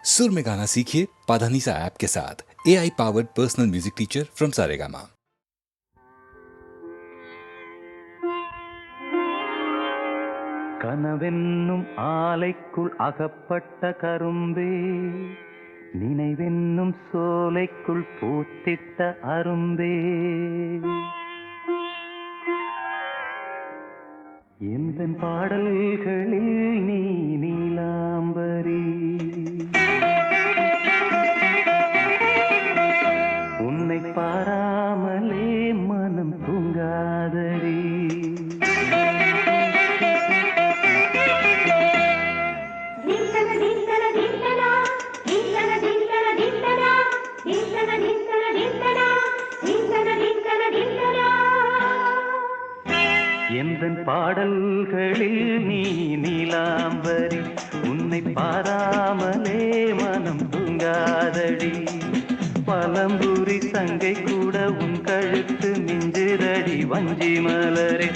सुर में गाना सीखिए पाधानीसा ऐप के साथ। AI powered personal music teacher from Saregama. கனவென்னும் ஆலைக்குள் அகப்பட்ட கரும்பே, நினைவென்னும் சோலைக்குள் பூத்திட்ட அரும்பே, எந்தன் பாடல்களில் நீ நீலாம்பரி, உன்னை பாராமலே மனம் தூங்காதடி. எந்தன் பாடல்களில் நீ நீலாம்பரி, உன்னை பாராமலே மனம் தூங்காதடி. பழம்புரி சங்கை கூட உன் கழுத்து மிஞ்சிரடி வஞ்சி மலரே,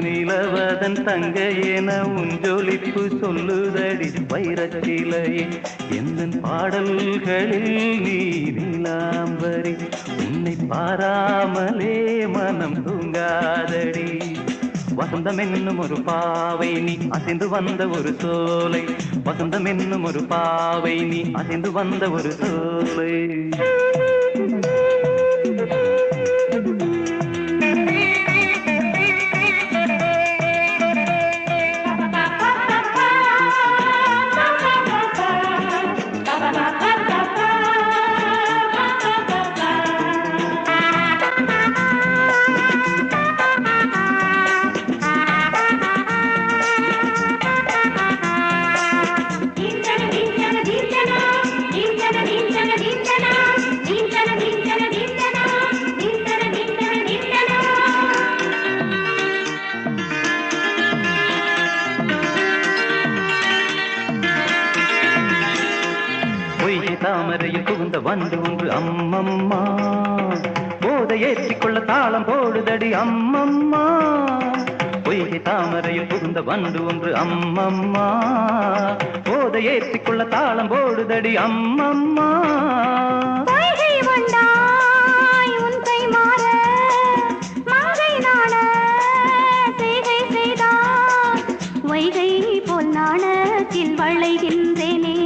நிலவதன் தங்கை என உன் ஜொலிப்பு சொல்லுதடி வைரச்சிலையே. எந்தன் பாடல்களில் நீ நீலாம்பரி, உன்னை பாராமலே மனம் தூங்காதடி. வசந்தம் என்னும் ஒரு பாவை நீ அசைந்து வந்த ஒரு சோலை, வசந்தம் என்னும் ஒரு பாவை நீ அசைந்து வந்த ஒரு சோலை. தாமரையில் புகுந்த வந்து ஒன்று அம்மம்மா, போதை ஏற்றிக்கொள்ள தாளம் போடுதடி அம்மம்மா. பொய்கை தாமரையில் புகுந்த வந்து ஒன்று அம்மம்மா, போதை ஏற்றிக்கொள்ள தாளம் போடுதடி அம்மம்மா. வளைகின்றேனே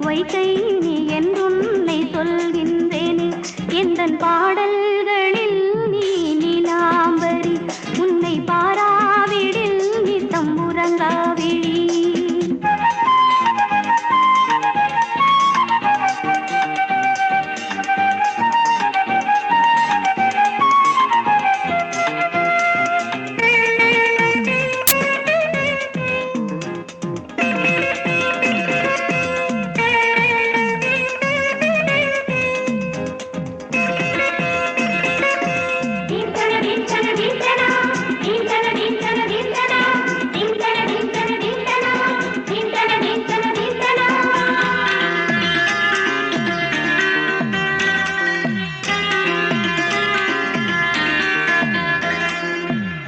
வைகை நீ என்றுன்னை சொல்கின்றேனே. எந்தன் பாடல்களில் நீ நீலாம்பரி, உன்னை பாராவிடில் நீ தம்புரங்காவிழி.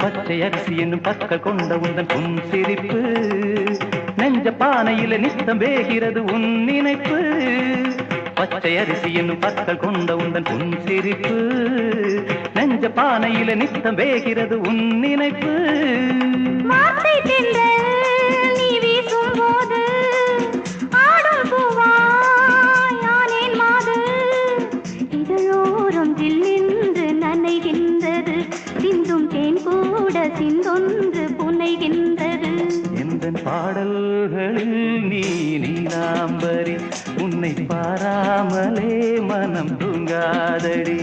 பச்சை அரிசி என்னும் பற்கள் கொண்ட உந்தன் பொன் சிரிப்பு, நெஞ்ச பானையில நித்தம் வேகிறது உன் நினைப்பு. பச்சை அரிசி என்னும் பற்கள் கொண்ட உந்தன் பொன் சிரிப்பு, நெஞ்ச பானையில நித்தம் வேகிறது உன் நினைப்பு. நீ வீசும் போது ஆடும் பூவாய் ஆனேன் மாது, இதழோரம் ஜில்லென்று நனைகின்றது, சிந்தும் தேன் கூட சிந்தொன்று புனைகின்றது. எந்தன் பாடல்களில் நீ நீலாம்பரி, உன்னை பாராமலே மனம் தூங்காதடி.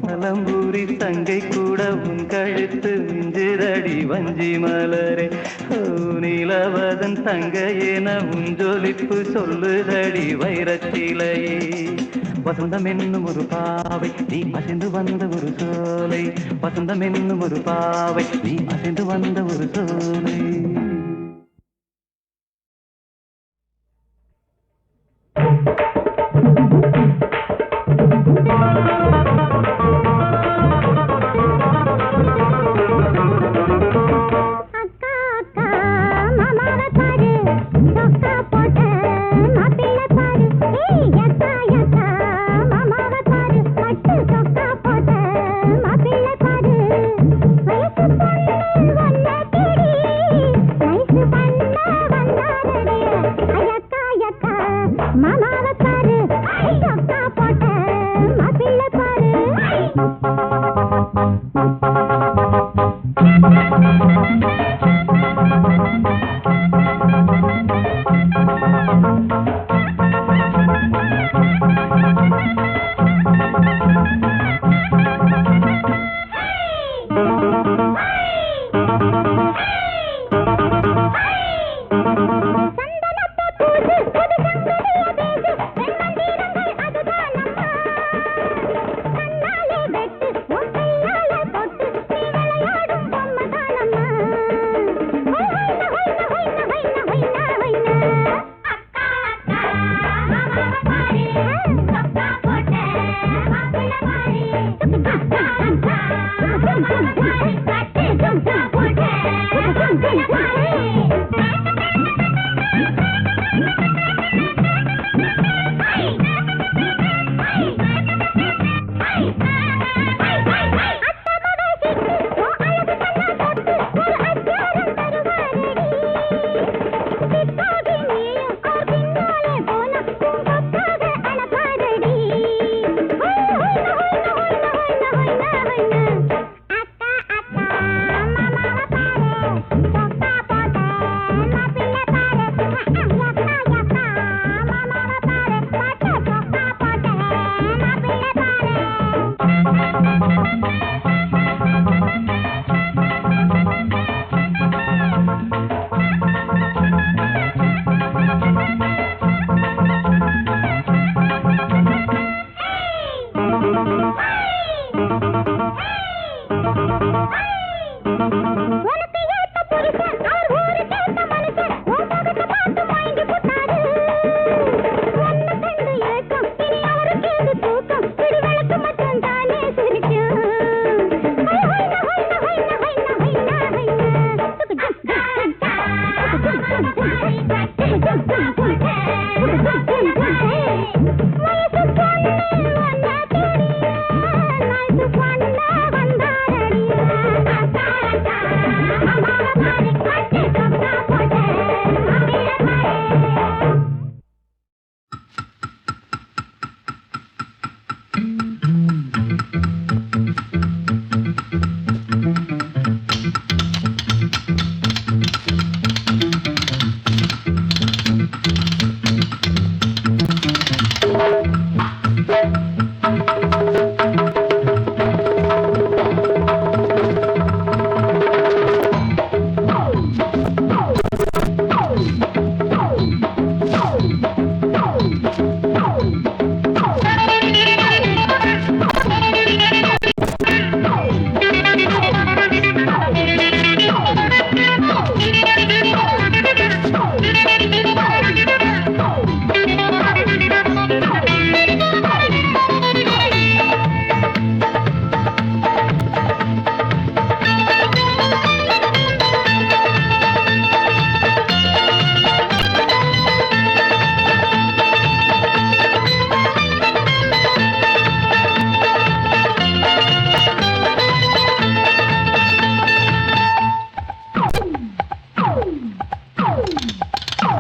பழம்பூரி தங்கை கூட உன் கழுத்து மிஞ்சிரடி வஞ்சி மலரே, நிலவதன் தங்கை என உன் ஜொலிப்பு சொல்லுதடி வைரச்சிலையே. வசந்தம் என்னும் ஒரு பாவை நீ அசைந்து வந்த ஒரு சோலை, வசந்தம் என்னும் ஒரு பாவை நீ அசைந்து வந்த ஒரு சோலை. அக்கா அக்கா மாமாவை பாரு, சொக்கா போட்ட மாப்பிள்ளை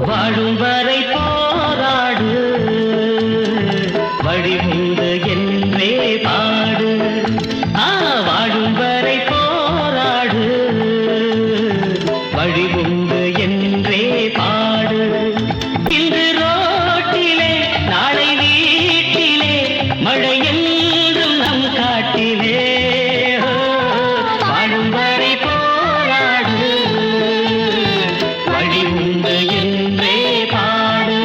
வாழும் வரை போராடு வழிமுண்டு என்றே பாடு வாழும் வரை போராடு வழிமுண்டு என்றே பாடு இன்று ரோட்டிலே நாளை வீட்டிலே மழை என்றும் நம் காட்டிலே வாழும் வரை போராடு வழிமுண்டு என்றே பாடு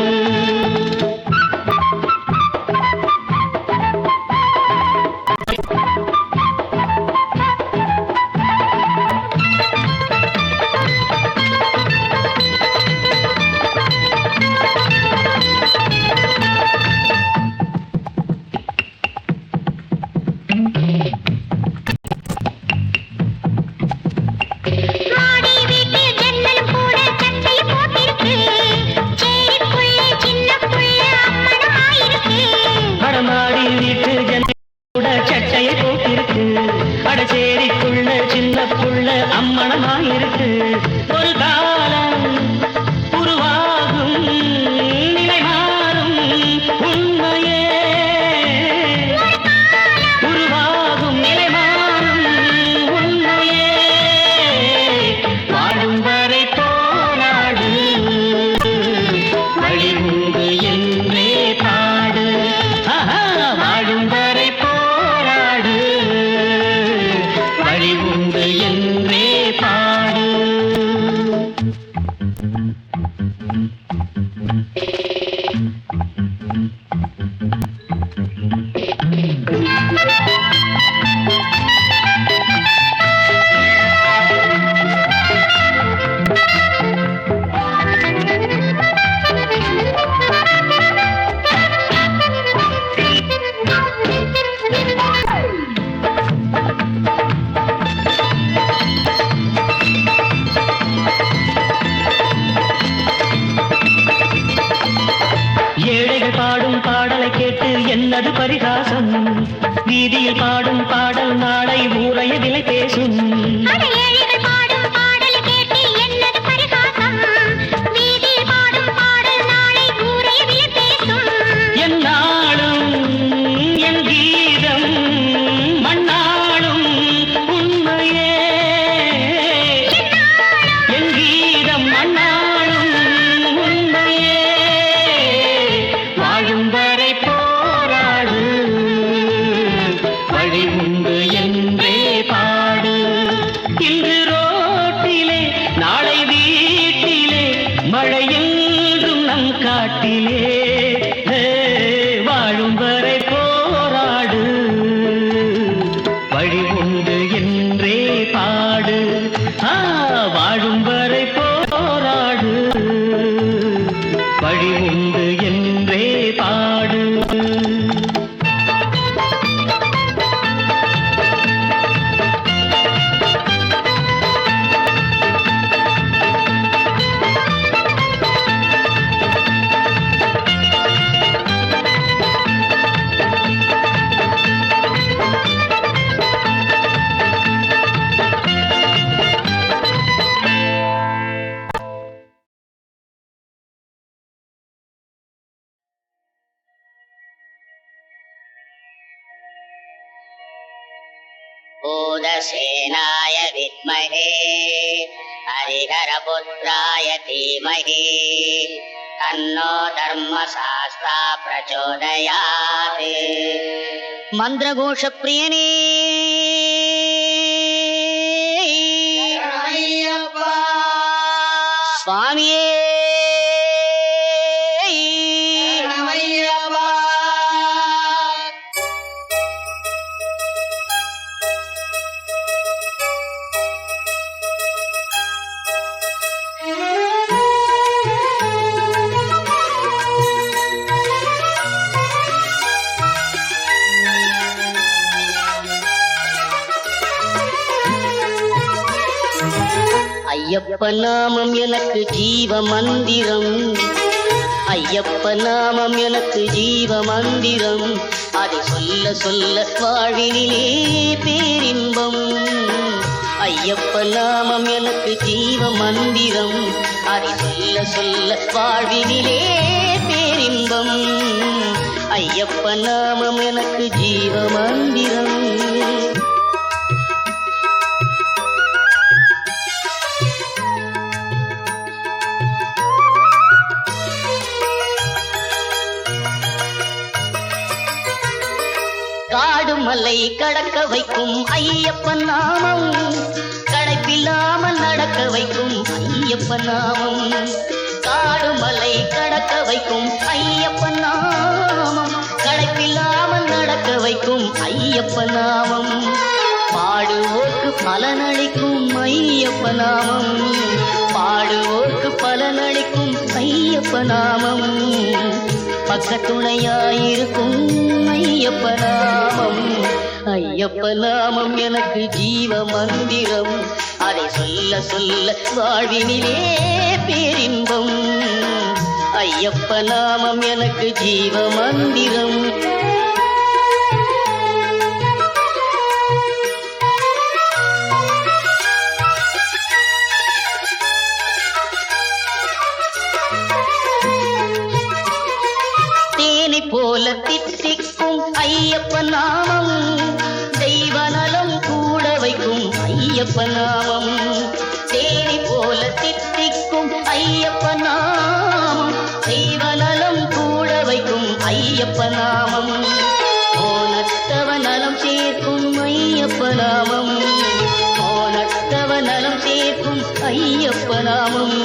வடமாடி வீட்டு ஜன்னல் சட்டையை போட்டிருக்கு அடச்சேரிக்குள்ள சின்ன புள்ள அம்மணமாயிருக்கு ஒரு காலம் உருவாகும் நிலை மாறும் உண்மையே உருவாகும் நிலை மாறும் உண்மையே வாழும் வரை போராடு வழிமுண்டு என்றே பாடு வாழும் வரை போராடு வழிமுண்டு என்றே பாடு ஏழைகள் பாடும் பாடலை கேட்டு என்னது பரிகாசம் வீதியில் பாடும் பாடல் நாளை ஊரைய விலை பேசும் என் நாளும் என் கீதம் மண்ணாளும் உண்மையே என் கீதம் மண்ணாளும் உண்மையே வாழும் வரை போராடு வழிமுண்டு என்றே பாடு இன்று ரோட்டிலே நாளை வீட்டிலே மழை என்றும் நம் காட்டிலே வாழும் வரை போராடு வழிமுண்டு என்றே பாடு வாழும் வரை போராடு வழிமுண்டு என்றே பாடு भूतसेनाय विद्महे हरिहरपुत्राय धीमहि तन्नो धर्मशास्त्रा प्रचोदयात् मन्त्रघोषप्रियने स्वामिये ஐயப்ப நாமம் எனக்கு ஜீவ மந்திரம் ஐயப்ப நாமம் எனக்கு ஜீவ மந்திரம் அதை சொல்ல சொல்ல வாழ்வினிலே பேரின்பம் ஐயப்ப நாமம் எனக்கு ஜீவ மந்திரம் அதை சொல்ல சொல்ல வாழ்வினிலே பேரின்பம் ஐயப்ப நாமம் எனக்கு ஜீவ மந்திரம் காடு மலை கடக்க வைக்கும் ஐயப்ப நாமம் களைப்பில்லாமல் நடக்க வைக்கும் ஐயப்ப நாமம் காடு மலை கடக்க வைக்கும் ஐயப்ப நாமம் களைப்பில்லாமல் நடக்க வைக்கும் ஐயப்ப நாமம் பாடுவோர்க்கு பலனளிக்கும் ஐயப்ப நாமம் பாடுவோர்க்கு பலனளிக்கும் ஐயப்ப நாமம் பக்கத்துணையாயிருக்கும் ஐயப்ப நாமம் ஐயப்ப நாமம் எனக்கு ஜீவ மந்திரம் அதை சொல்ல சொல்ல வாழ்வினிலே பேரின்பம் ஐயப்ப நாமம் எனக்கு ஜீவ மந்திரம் போல தித்திக்கும் ஐயப்ப நாமம் தெய்வ நலம் கூட வைக்கும் ஐயப்ப நாமம் தேனி போல தித்திக்கும் ஐயப்ப நாமம் தெய்வ நலம் கூட வைக்கும் ஐயப்ப நாமம் போனத்தவ நலம் சேர்க்கும் ஐயப்ப நாமம் போனத்தவ நலம் சேர்க்கும் ஐயப்ப நாமம்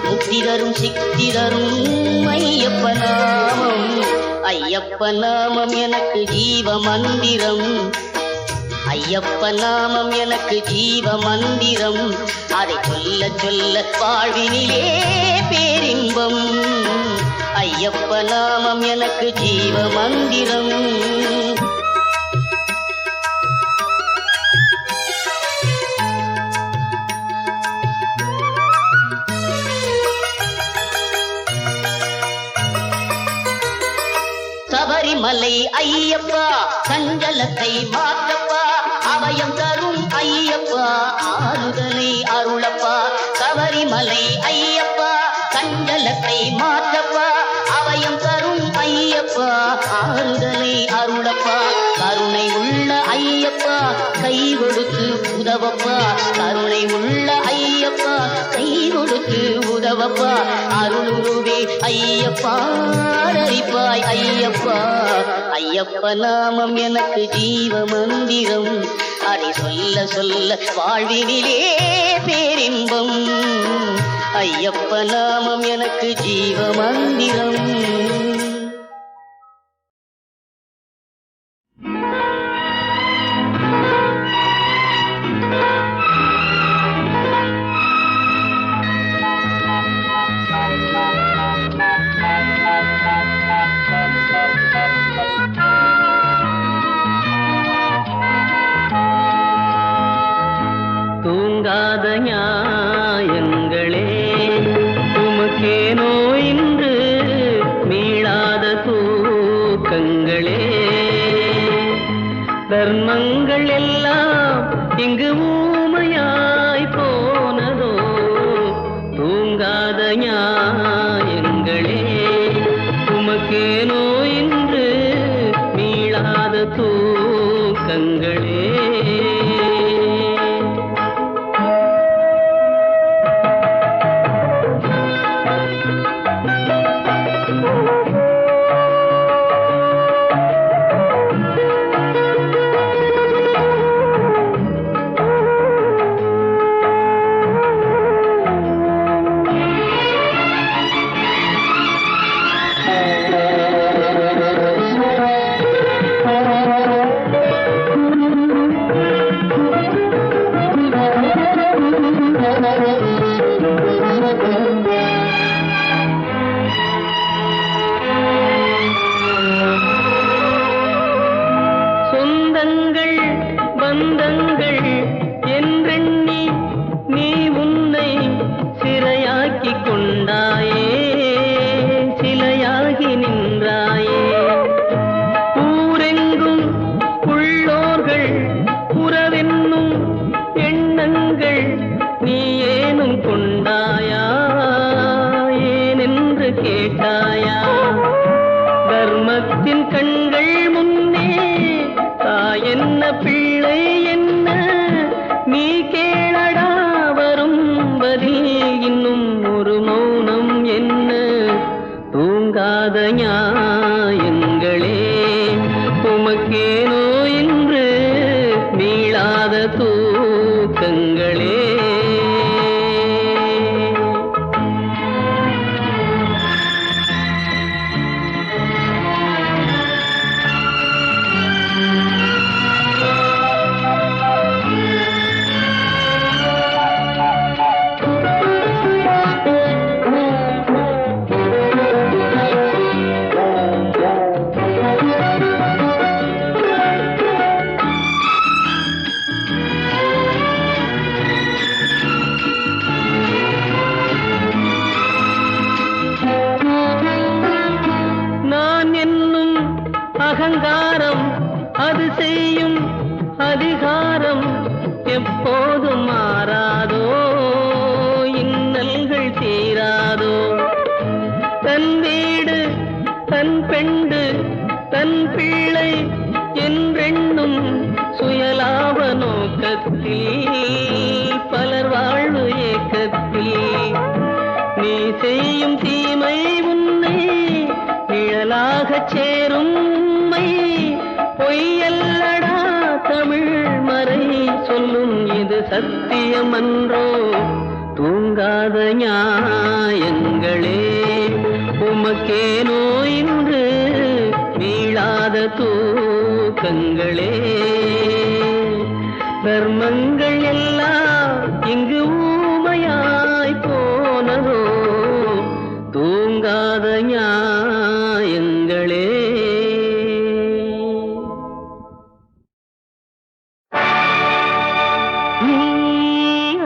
முக்தி தரும் சிக்தி தரும் ஐயப்ப நாமம் ஐயப்ப நாமம் எனக்கு ஜீவ மந்திரம் ஐயப்ப நாமம் எனக்கு ஜீவ மந்திரம் அதை சொல்ல சொல்ல வாழ்வினிலே பேரின்பம் ஐயப்ப நாமம் எனக்கு ஜீவ மந்திரம் சபரிமலை ஐயப்பா சஞ்சலத்தை மாற்றப்பா அபயம் தரும் ஐயப்பா ஆறுதலை அருளப்பா சபரிமலை ஐயப்பா சஞ்சலத்தை மாற்றப்பா அபயம் தரும் ஐயப்பா ஆறுதலை அருளப்பா கருணை உள்ள ஐயப்பா கை கொடுத்து உதவப்பா கருணை உள்ள ஐயப்பா கை கொடுத்து உதவப்பா அருளுருவே ஐயப்பா அரிப்பாய் ஐயப்பா ஐயப்ப நாமம் எனக்கு ஜீவ மந்திரம் அதை சொல்ல சொல்ல வாழ்வினிலே பேரின்பம் ஐயப்ப நாமம் எனக்கு ஜீவ மந்திரம் தூங்காத நியாயங்களே உமக்கேனோ இன்று மீளாத தூக்கங்களே தர்மங்கள் எல்லாம் இங்கு ஊமையாய் போனதோ தூங்காத நியாயங்களே உமக்கேனோ இன்று மீளாத தூக்கங்களே கண்கள் முன்னே தாயென்ன பிள்ளை என்ன நீ கேளடா வரும் பதில் இன்னும் ஒரு மௌனம் என்ன தூங்காத நியாயங்களே உமக்கேனோ இன்று மீளாத தூக்கங்களே அகங்காரம் அது செய்யும் அதிகாரம் எப்போதும் மாறாதோ இன்னல்கள் தீராதோ தன் வீடு தன் பெண்டு தன் பிள்ளை என்றென்னும் சுயலாப நோக்கத்தில் பலர் வாழ்வு ஏக்கத்தில் நீ செய்யும் தீமை உன்னை நிழலாகச் சேரும் பொய்யல்லடா தமிழ் மறை சொல்லும் இது சத்தியமன்றோ தூங்காத நியாயங்களே உமக்கேனோ இன்று மீளாத தூக்கங்களே தர்மங்கள் எல்லாம் இங்கு ஊமையாய் போனதோ தூங்காத நியாயங்களே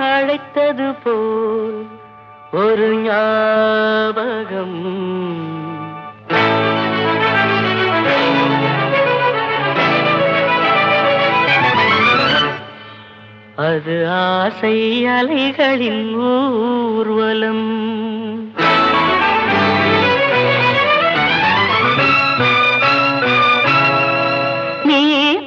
அழைத்தது போல் ஒரு ஞாபகம் அது ஆசை அலைகளின் ஊர்வலம்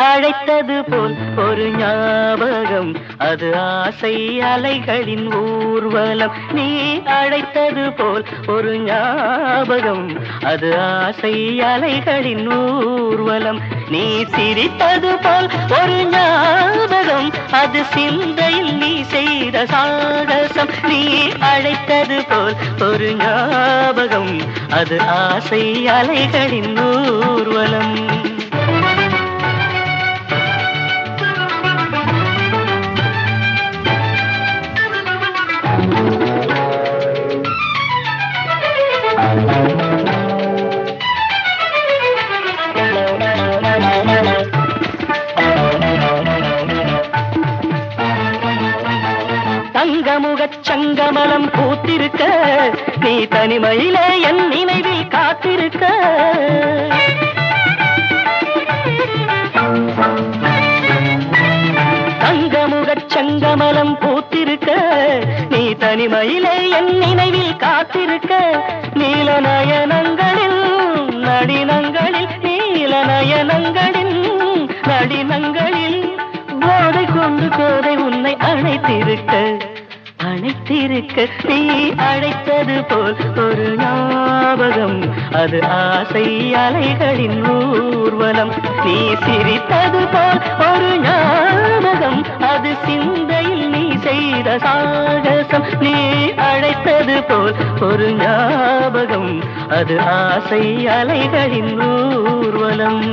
அழைத்தது போல் ஒரு ஞாபகம் அது ஆசை அலைகளின் ஊர்வலம் நீ அழைத்தது போல் ஒரு ஞாபகம் அது ஆசை அலைகளின் ஊர்வலம் நீ சிரித்தது போல் ஒரு ஞாபகம் அது சிந்தையில் நீ செய்த சாகசம் நீ அழைத்தது போல் ஒரு ஞாபகம் அது ஆசை அலைகளின் ஊர்வலம் தங்கமுகச் சங்கமலம் பூத்திருக்க நீ தனிமையிலே என் நினைவில் காத்திருக்க தங்கமுகச் சங்கமலம் பூத்திருக்க நீ தனிமையிலே என் நினைவில் காத்திருக்க நீல நயனங்களில் நடினங்களில் நீல நயனங்களில் நடினங்களில் போதை கொண்டு கோதை உன்னை அழைத்திருக்க நீ அழைத்தது போல் ஒரு ஞாபகம் அது ஆசை அலைகளின் ஊர்வலம் நீ சிரித்தது போல் ஒரு ஞாபகம் அது சிந்தையில் நீ செய்த சாகசம் நீ அழைத்தது போல் ஒரு ஞாபகம் அது ஆசை அலைகளின் ஊர்வலம்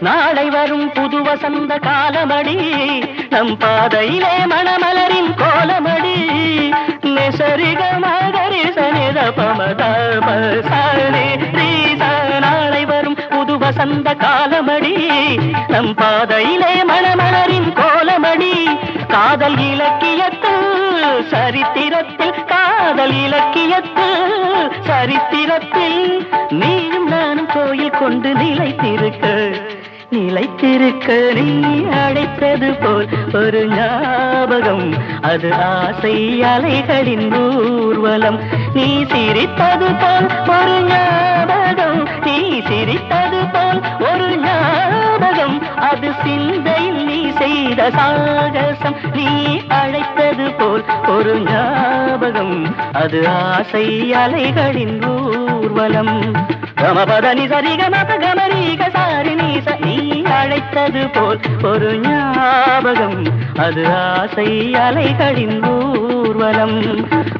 நாளை வரும் புது வசந்த காலமடி நம் பாதையிலே மணமலரின் கோலமடி நெசரிக மகரி சனித பமதபசனி நாளை வரும் புது வசந்த காலமடி நம் பாதையிலே மணமலரின் கோலமடி காதல் இலக்கியத்தில் சரித்திரத்தில் காதல் இலக்கியத்தில் சரித்திரத்தில் நீயும் நானும் கோயில் கொண்டு நிலைத்திருக்க நீ அழைத்தது போல் ஒரு ஞாபகம், அது ஆசை அலைகளின் ஊர்வலம். நீ சிரித்தது போல் ஒரு ஞாபகம், நீ சிரித்தது போல் ஒரு ஞாபகம், அது சிந்தையில் நீ செய்த சாகசம். நீ அழைத்தது போல் ஒரு ஞாபகம், அது ஆசை அலைகளின் ஊர்வலம். கமபதனி சரி கமப கமரீக சாரி நீச, நீ அழைத்தது போல் ஒரு ஞாபகம், அது ஆசை அலைகளின் ஊர்வலம்.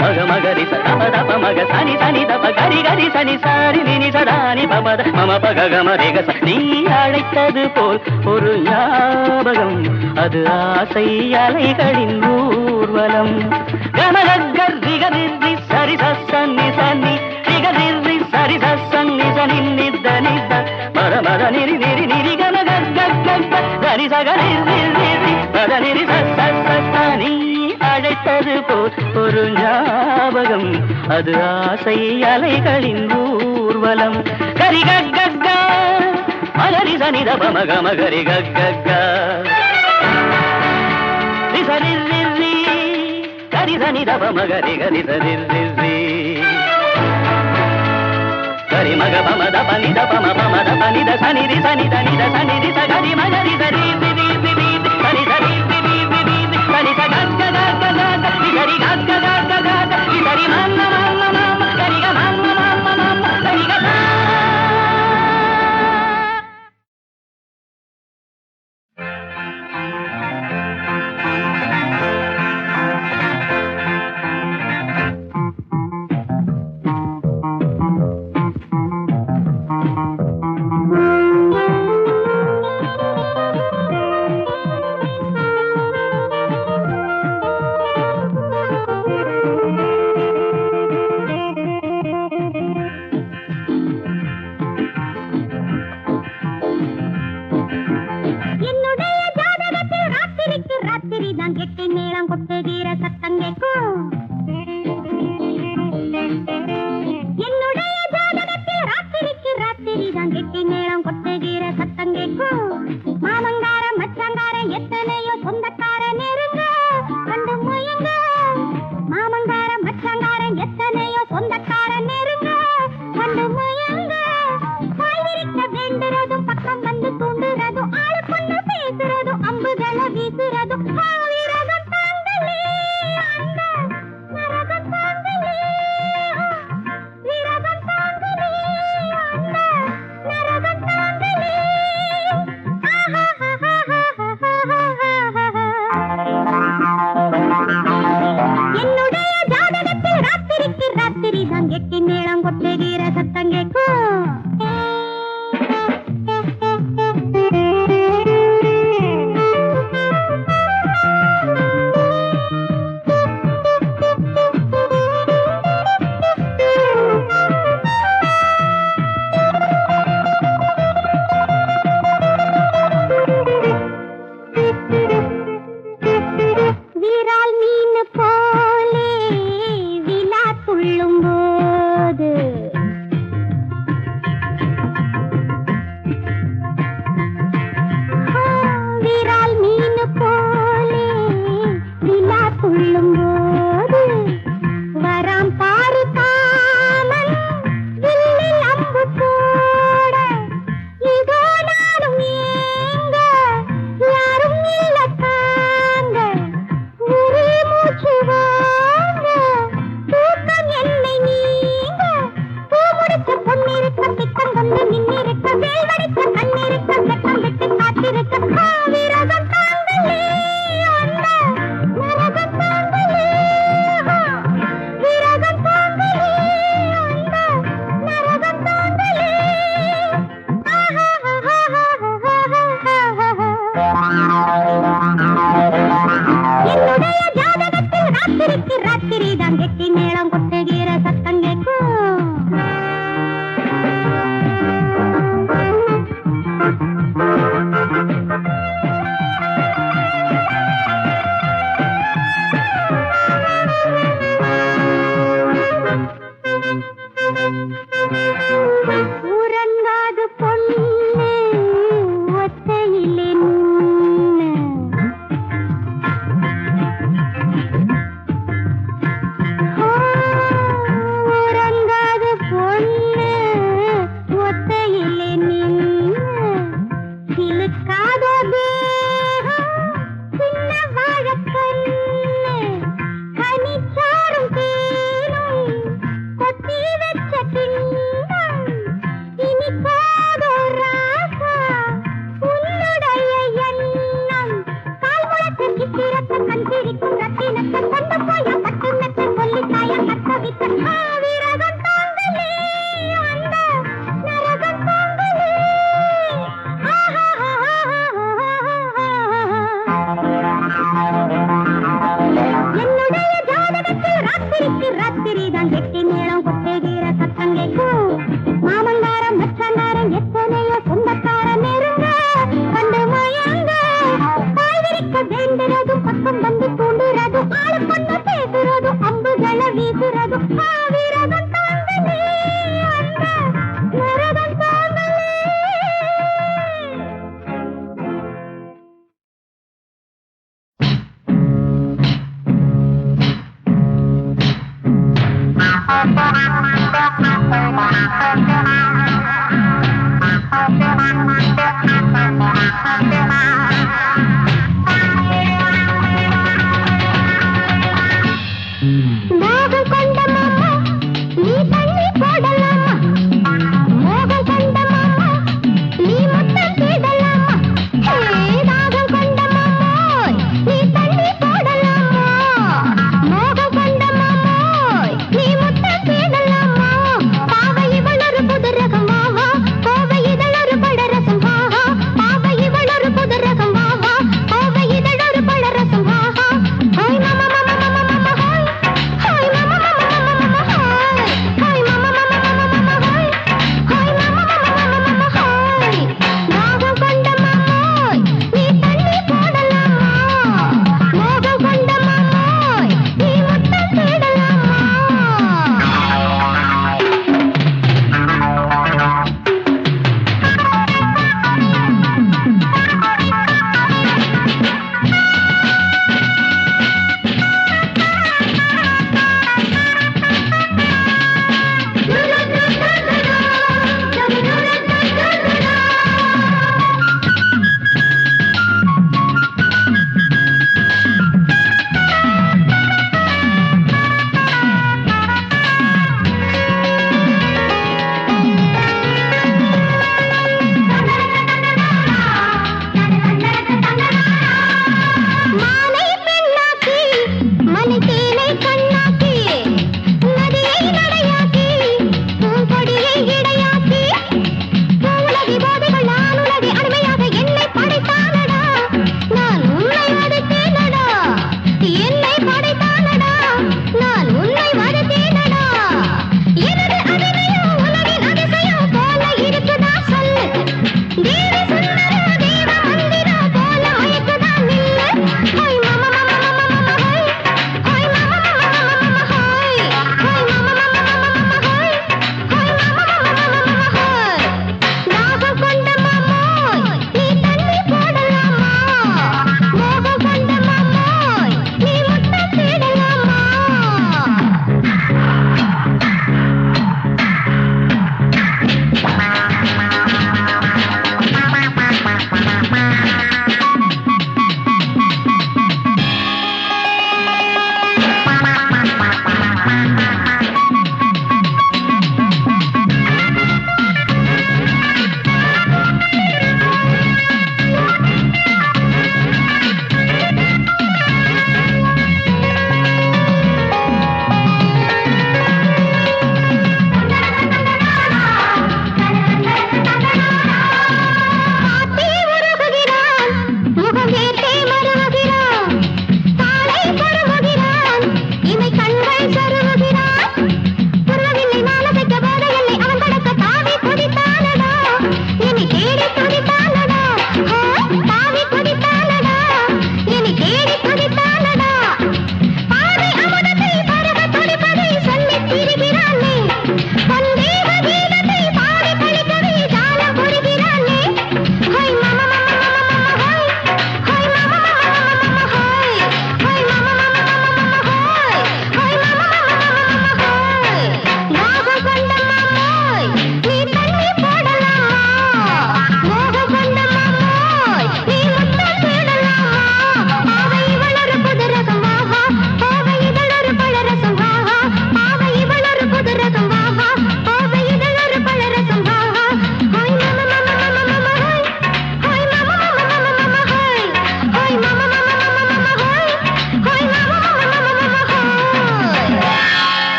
மக மகரி சதப மக சனி சனி தப கரி கரி சனி சாரி நினி சதானி பமத மம பக கமரேக. நீ அழைத்தது போல் ஒரு ஞாபகம், அது ஆசை அலைகளின் ஊர்வலம். கமகரி கரி சரி சன்னி சன்னி ரிகரி சரி சன்னி சனி நித நித மர மர நிரி நிரி நிரி கம கரி சகரி மர நிரி நீ அழைத்தது போல் ஒரு ஞாபகம், அது ஆசை அலைகளின் ஊர்வலம். கரி கக்க மகரி சனி தப மக மகரி கக்க சரி கரி சனி தப மகரி கரி சரி கரி மக பம தப நித பம பம தப நித சனி ரி சனி த நித சனி ரி ச கரி மகரி சரி சரி சரி சரி சரி ச கக்க கக்க கக்க சரி கக்க கக்க கக்க சரி மம்ம மம்ம மம்ம சரி க மம்ம மம்ம மம்ம சரி க. உறங்காது பொண்ணு ஒத்தையிலே உறங்காது பொண்ணு ஒத்தையிலே சிலுக்காதோ தேகம் சின்ன வாழக்கண்ணு கனிச்சாரும் தேனும் கொத்தி வச்ச கிண்ணம் இனிக்காதோ ராசா உன்னுடைய எண்ணம் கால் முளைத்த சித்திரத்த கண் சிரிக்கும் ரத்தினத்தை கொண்டு போய பட்டு மெத்த சொல்லித்தாய கத்த வித்த விரகம் தாங்களே அந்த நரகம் தாங்களே என்னுடைய ஜாதகத்தில் ராத்திரிக்கு ராத்திரி தான் கெட்டி மேளம் கொட்டுகிற சத்தம் கேட்கும் மாமங்காரம் மச்சங்காரம் எத்தனையோ சொந்தக்கார நெருங்க கண்டு மயங்க பாய்விரிக்க வேண்டுறதும் பக்கம் வந்து தூண்டுறதும் ஆளு கொண்டு பேசுறதும் அம்புகளை வீசுறதும் விரதம் தாங்களே அந்த நரகம் தாங்களே. மோகம் கொண்ட மாமா நீ தண்ணி போடலாமா மோகம் கொண்ட மாமா நீ முத்தம் தேடலாமா தாகம் கொண்ட மாமா நீ தண்ணி போடலாமா மோகம் கொண்ட மாமா நீ முத்தம் தேடலாமா பாவை இவளொரு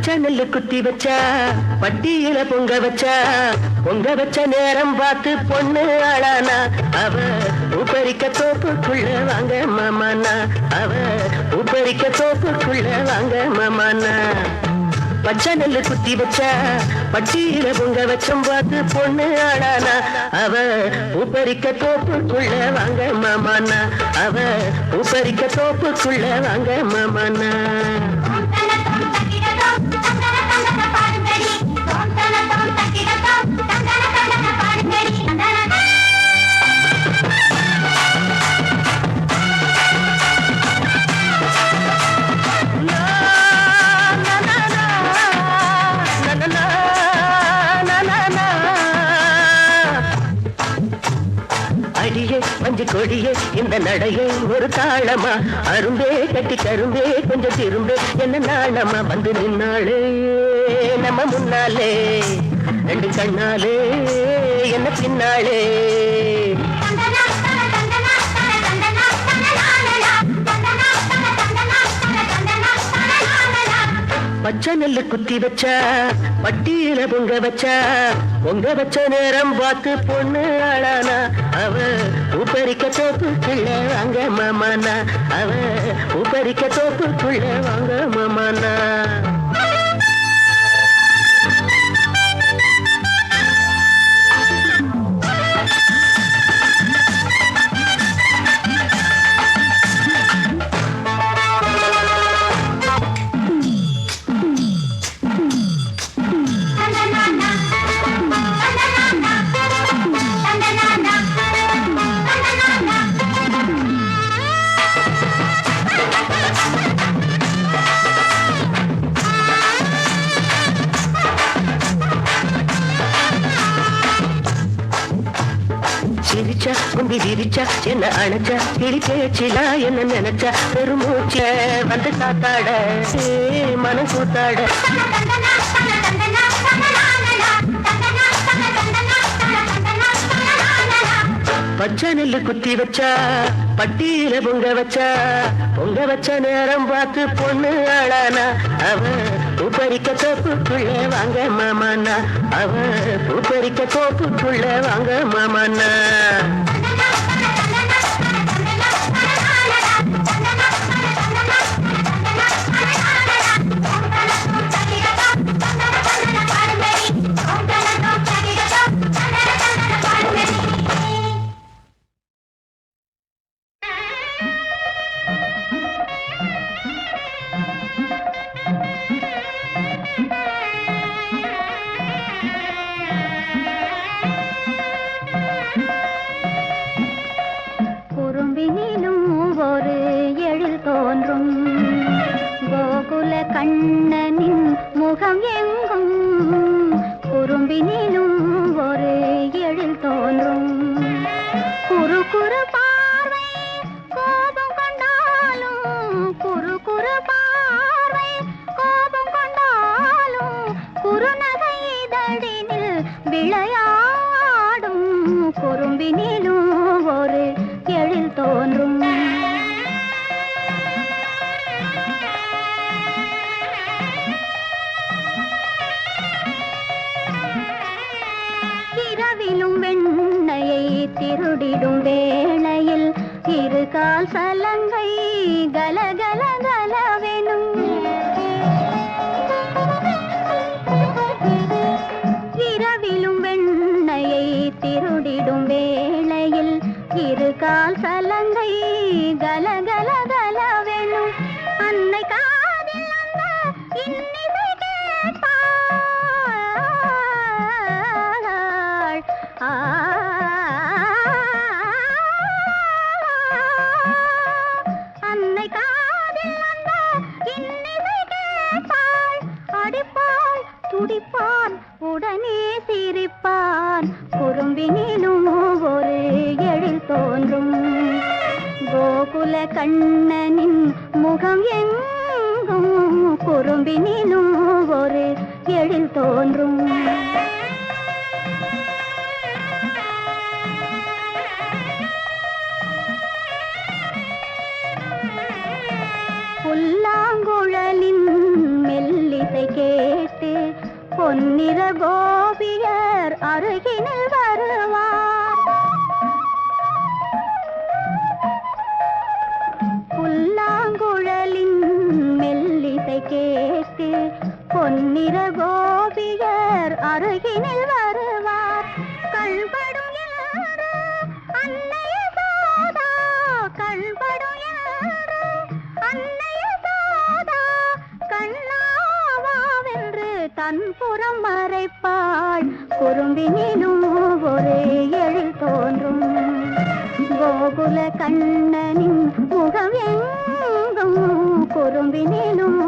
பச்சை நெல்லு குத்தி வச்சா பட்டியில பொங்க வச்ச நேரம் பார்த்து பொண்ணு ஆளானா அவ உப்பரிக்க தோப்புக்குள்ள வாங்க மாமானா அவ உப்பரிக்க தோப்புக்குள்ள வாங்க மாமானா பச்சை நெல்லு குத்தி வச்சா பட்டியில பொங்க வச்சம் பார்த்து பொண்ணு ஆளானா அவ உப்பரிக்க தோப்புக்குள்ள வாங்க மாமானா அவ உப்பரிக்க தோப்புக்குள்ள வாங்க மாமானா மஞ்சு கொடியே இந்த நடையே ஒரு தாளமா அரும்பே கட்டி கரும்பே கொஞ்சம் திரும்பே என்ன நாளமா வந்து நின்னாளே நம்ம முன்னாலே ரெண்டு கண்ணாலே என்ன பின்னாலே பச்சை நெல்லு குத்தி வச்சா பட்டியில பொங்க வச்ச நேரம் பார்த்து பொண்ணு ஆளானா அவ உப்பரிக்க தோப்புக்குள்ள வாங்க மாமானா அவ உப்பரிக்க தோப்புக்குள்ள வாங்க மாமானா சிரிச்சா கும்பி விரிச்சா என்ன அணைச்சா கிளி பேச்சிலா என்ன நினைச்சா பெருமூச்ச வந்து காத்தாட மனம் கூத்தாட பச்சை நெல்லு குத்தி வச்சா பட்டியில பொங்க வச்ச நேரம் பார்த்து பொண்ணு ஆளானா அவ உப்பரிக்க தோப்புக்குள்ள வாங்க மாமானா அவ உப்பரிக்க தோப்புக்குள்ள வாங்க மாமானா கண்ணனின் முகம் எங்கும் குறும்பினிலும் ஒரு எழில் தோன்றும் குறு குறு பார்வை கோபம் கொண்டாலும் குறு குறு பார்வை கோபம் கொண்டாலும் குறுநகை இதழினில் விளையாடும் குறும்பினிலும் ஒரு எழில் தோன்றும் திருடிடும் வேளையில் இருகால் சலங்கை கலகல கலவெனும் இரவிலும் வெண்ணையை திருடிடும் வேளையில் இருகால் சலங்கை கலகல கலவெனும் அன்னை காதில் அந்த இன்னிசை கேட்பாள் அன்னை காதில் அந்த இன்னிசை கேட்பாள் அடிப்பாள் துடிப்பான் உடனே சிரிப்பான் குறும்பினிலும் ஒரு எழில் தோன்றும் கோகுல கண்ணனின் முகம் எங்கும் குறும்பினிலும் ஒரு எழில் தோன்றும் புல்லாங்குழலின் மெல்லிசை கே பொன்னிற கோபியர் அருகினில் வருவார். புல்லாங்குழலின் மெல்லிசை கேட்டு பொன்னிற கோபியர் அருகினில் வருவார். கண்படும் என்று அன்னைய சோதா, கண்படும் என்று அன்னைய சோதா, கண்ணாவாவென்று தன் புறம் மறைப்பாள். குறும்பினிலும் ஒரே எழில் தோன்றும். கோகுல கண்ணனின் முகம் எங்கும் குறும்பினிலும்